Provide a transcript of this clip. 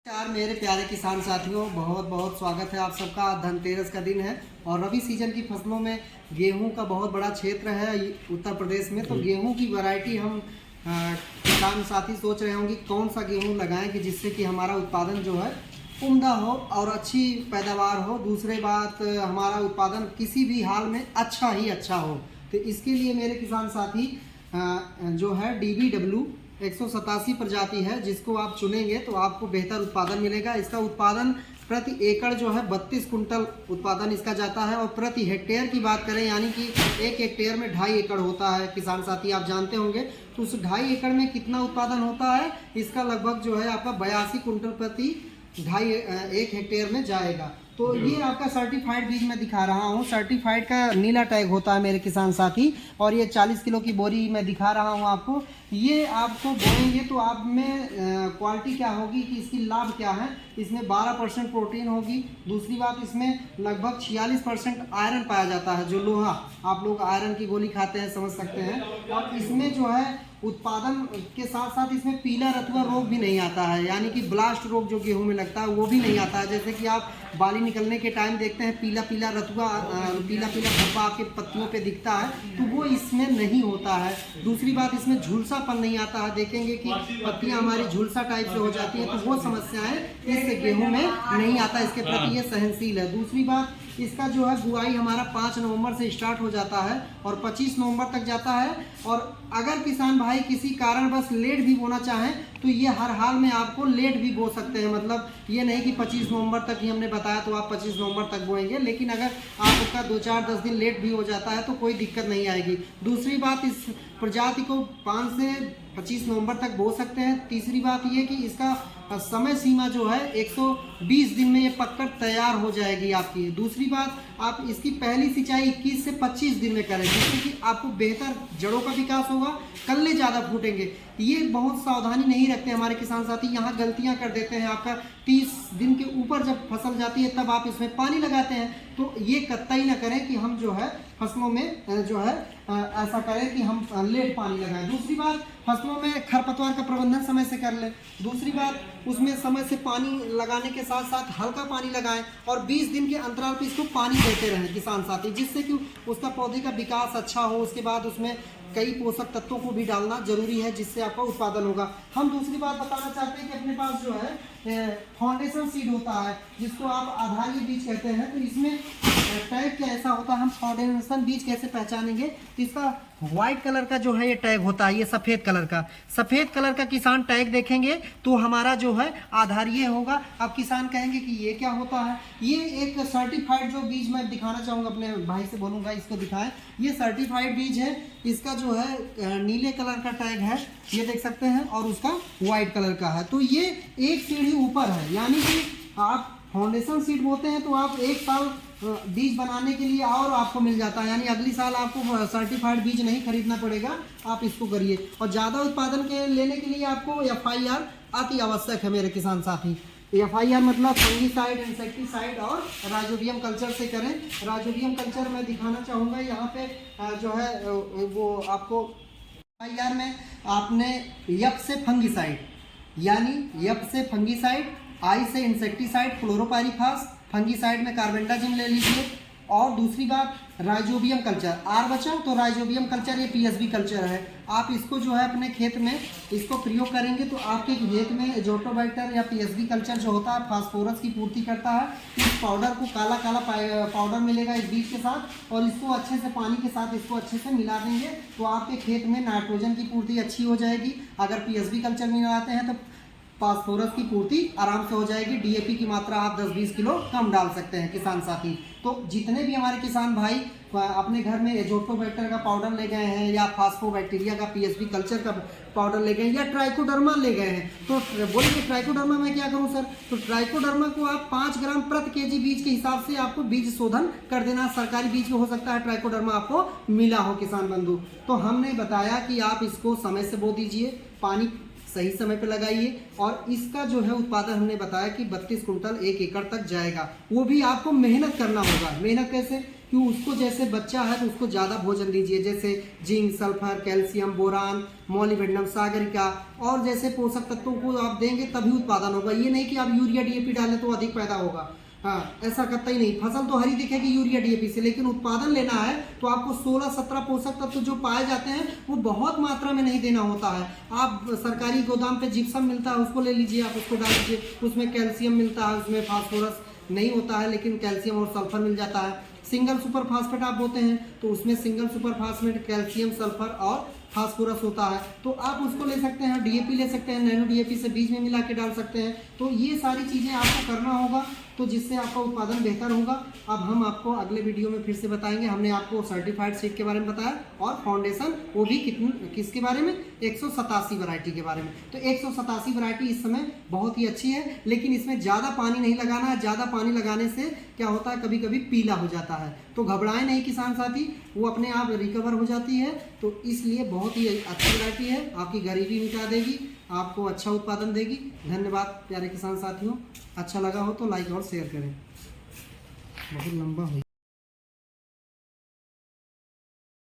नमस्कार मेरे प्यारे किसान साथियों, बहुत बहुत स्वागत है आप सबका। धनतेरस का दिन है और रबी सीजन की फसलों में गेहूं का बहुत बड़ा क्षेत्र है उत्तर प्रदेश में। तो गेहूं की वैरायटी हम किसान साथी सोच रहे होंगे कौन सा गेहूं लगाएं कि जिससे कि हमारा उत्पादन जो है उम्दा हो और अच्छी पैदावार हो। दूसरी बात, हमारा उत्पादन किसी भी हाल में अच्छा ही अच्छा हो। तो इसके लिए मेरे किसान साथी जो है DBW 187 प्रजाति है, जिसको आप चुनेंगे तो आपको बेहतर उत्पादन मिलेगा। इसका उत्पादन प्रति एकड़ जो है 32 कुंटल उत्पादन इसका जाता है। और प्रति हेक्टेयर की बात करें, यानी कि एक हेक्टेयर में 2.5 एकड़ होता है किसान साथी, आप जानते होंगे। तो उस 2.5 एकड़ में कितना उत्पादन होता है, इसका लगभग जो है आपका 82 कुंटल प्रति 1 हेक्टेयर में जाएगा। तो ये आपका सर्टिफाइड बीज मैं दिखा रहा हूँ। सर्टिफाइड का नीला टैग होता है मेरे किसान साथी। और ये 40 किलो की बोरी मैं दिखा रहा हूँ आपको। ये आपको बोएंगे तो आप में क्वालिटी क्या होगी कि इसकी लाभ क्या है। इसमें 12% प्रोटीन होगी। दूसरी बात, इसमें लगभग 46% आयरन पाया जाता है, जो लोहा, आप लोग आयरन की गोली खाते हैं, समझ सकते हैं। और इसमें जो है उत्पादन के साथ साथ इसमें पीला रतुआ रोग भी नहीं आता है, यानी कि ब्लास्ट रोग जो गेहूं में लगता है वो भी नहीं आता है। जैसे कि आप बाली निकलने के टाइम देखते हैं पीला पीला रतुआ, पीला पीला धब्बा आपके पत्तियों पे दिखता है, तो वो इसमें नहीं होता है। दूसरी बात, इसमें झुलसापन नहीं आता है। देखेंगे कि पत्तियां हमारी झुलसा टाइप से हो जाती है, तो वो समस्याएं इस गेहूं में नहीं आता। इसके प्रति ये सहनशील है। दूसरी बात, इसका जो है बुआई हमारा 5 नवंबर से स्टार्ट हो जाता है और 25 नवंबर तक जाता है। और अगर किसान भाई किसी कारणवश लेट भी बोना चाहें तो ये हर हाल में आपको लेट भी बो सकते हैं। मतलब ये नहीं कि 25 नवंबर तक ही हमने बताया तो आप 25 नवंबर तक बोएंगे, लेकिन अगर आपका 2-4-10 दिन लेट भी हो जाता है तो कोई दिक्कत नहीं आएगी। दूसरी बात, इस प्रजाति को 5 से 25 नवंबर तक बो सकते हैं। तीसरी बात ये कि इसका समय सीमा जो है 120 दिन में ये पककर तैयार हो जाएगी आपकी। दूसरी बात, आप इसकी पहली सिंचाई 21 से 25 दिन में करें, जिससे कि आपको बेहतर जड़ों का विकास होगा, कल्ले ज़्यादा फूटेंगे। ये बहुत सावधानी नहीं रखते हमारे किसान साथी, यहाँ गलतियाँ कर देते हैं। आपका 30 दिन के ऊपर जब फसल जाती है तब आप इसमें पानी लगाते हैं, तो ये कतई ना करें कि हम जो है फसलों में जो है ऐसा करें कि हम लेट पानी लगाएं। दूसरी बात, फसलों में खरपतवार का प्रबंधन समय से कर लें। दूसरी बात, उसमें समय से पानी लगाने के साथ साथ हल्का पानी लगाएं और 20 दिन के अंतराल पर इसको पानी देते रहें किसान साथी, जिससे कि उसका पौधे का विकास अच्छा हो। उसके बाद उसमें कई पोषक तत्वों को भी डालना जरूरी है, जिससे आपका उत्पादन होगा। हम दूसरी बात बताना चाहते हैं कि अपने पास जो है फाउंडेशन सीड होता है, जिसको आप आधारीय बीज कहते हैं। तो इसमें टैग क्या ऐसा होता है, हम फाउंडेशन बीज कैसे पहचानेंगे, तो इसका व्हाइट कलर का जो है ये टैग होता है, ये सफ़ेद कलर का किसान टैग देखेंगे तो हमारा जो है आधारीय होगा। अब किसान कहेंगे कि ये क्या होता है। ये एक सर्टिफाइड जो बीज मैं दिखाना चाहूँगा, अपने भाई से बोलूँगा इसको दिखाएं। ये सर्टिफाइड बीज है, इसका जो है नीले कलर का टैग है, ये देख सकते हैं, और उसका व्हाइट कलर का है। तो ये एक सीढ़ी ऊपर है, यानी कि आप फाउंडेशन सीड बोते हैं तो आप 1 साल बीज बनाने के लिए और आपको मिल जाता है, यानी अगली साल आपको सर्टिफाइड बीज नहीं खरीदना पड़ेगा, आप इसको करिए। और ज़्यादा उत्पादन के लेने के लिए आपको FIR अति आवश्यक है मेरे किसान साथी। FIR मतलब फंगीसाइड, इंसेक्टिसाइड और राइजोबियम कल्चर से करें। राइजोबियम कल्चर मैं दिखाना चाहूँगा यहाँ पे जो है वो आपको FIR में आपने यप से फंगीसाइड, यानी यप से फंगीसाइड, आई से इंसेक्टिसाइड, क्लोरोपाइरिफास, फंगीसाइड में कार्बेंडाजिम ले लीजिए। और दूसरी बात, राइजोबियम कल्चर, आर बचा तो राइजोबियम कल्चर, ये PSB कल्चर है। आप इसको जो है अपने खेत में इसको प्रयोग करेंगे तो आपके खेत में एजोटोबैक्टर या PSB कल्चर जो होता है फास्फोरस की पूर्ति करता है। इस पाउडर को काला काला पाउडर मिलेगा इस बीज के साथ, और इसको अच्छे से पानी के साथ इसको अच्छे से मिला देंगे तो आपके खेत में नाइट्रोजन की पूर्ति अच्छी हो जाएगी। अगर PSB कल्चर मिलाते हैं तो फास्फोरस की पूर्ति आराम से हो जाएगी। DAP की मात्रा आप 10-20 किलो कम डाल सकते हैं किसान साथी। तो जितने भी हमारे किसान भाई अपने घर में एजोटोबैक्टर का पाउडर ले गए हैं, या फास्फोबैक्टीरिया का PSB कल्चर का पाउडर ले गए हैं, या ट्राइकोडर्मा ले गए हैं, तो बोलिए ट्राइकोडर्मा में क्या करूं सर, तो ट्राइकोडर्मा को आप 5 ग्राम प्रति केजी बीज के हिसाब से आपको बीज शोधन कर देना। सरकारी बीज हो सकता है ट्राइकोडर्मा आपको मिला हो किसान बंधु। तो हमने बताया कि आप इसको समय से बो दीजिए, पानी सही समय पे लगाइए, और इसका जो है उत्पादन हमने बताया कि 32 कुंटल 1 एकड़ तक जाएगा। वो भी आपको मेहनत करना होगा। मेहनत कैसे कि उसको जैसे बच्चा है तो उसको ज़्यादा भोजन दीजिए, जैसे zinc, sulphur, calcium, boron, molybdenum, Sagarika और जैसे पोषक तत्वों को आप देंगे तभी उत्पादन होगा। ये नहीं कि आप यूरिया डीएपी डालें तो अधिक पैदा होगा, हाँ ऐसा करता ही नहीं। फसल तो हरी दिखेगी यूरिया डीएपी से, लेकिन उत्पादन लेना है तो आपको 16-17 पोषक तत्व जो पाए जाते हैं वो बहुत मात्रा में नहीं देना होता है। आप सरकारी गोदाम पे जिप्सम मिलता है उसको ले लीजिए, आप उसको डाल दीजिए, उसमें कैल्शियम मिलता है, उसमें फास्फोरस नहीं होता है लेकिन कैल्शियम और सल्फर मिल जाता है। सिंगल सुपर फास्फेट आप बोते हैं तो उसमें single super phosphate, calcium, sulphur और फास्फोरस होता है, तो आप उसको ले सकते हैं। डीएपी ले सकते हैं, नैनो डीएपी से बीज में मिला के डाल सकते हैं। तो ये सारी चीज़ें आपको करना होगा तो जिससे आपका उत्पादन बेहतर होगा। अब हम आपको अगले वीडियो में फिर से बताएंगे। हमने आपको सर्टिफाइड सीड के बारे में बताया और फाउंडेशन, वो भी किसके बारे में, 187 वैरायटी के बारे में। तो 187 वैरायटी इस समय बहुत ही अच्छी है, लेकिन इसमें ज़्यादा पानी नहीं लगाना है। ज़्यादा पानी लगाने से क्या होता है, कभी कभी पीला हो जाता है। तो घबराएं नहीं किसान साथी, वो अपने आप रिकवर हो जाती है। तो इसलिए बहुत ही अच्छी वैरायटी है, आपकी गरीबी मिटा देगी, आपको अच्छा उत्पादन देगी। धन्यवाद प्यारे किसान साथियों, अच्छा लगा हो तो लाइक और शेयर करें। बहुत लंबा हो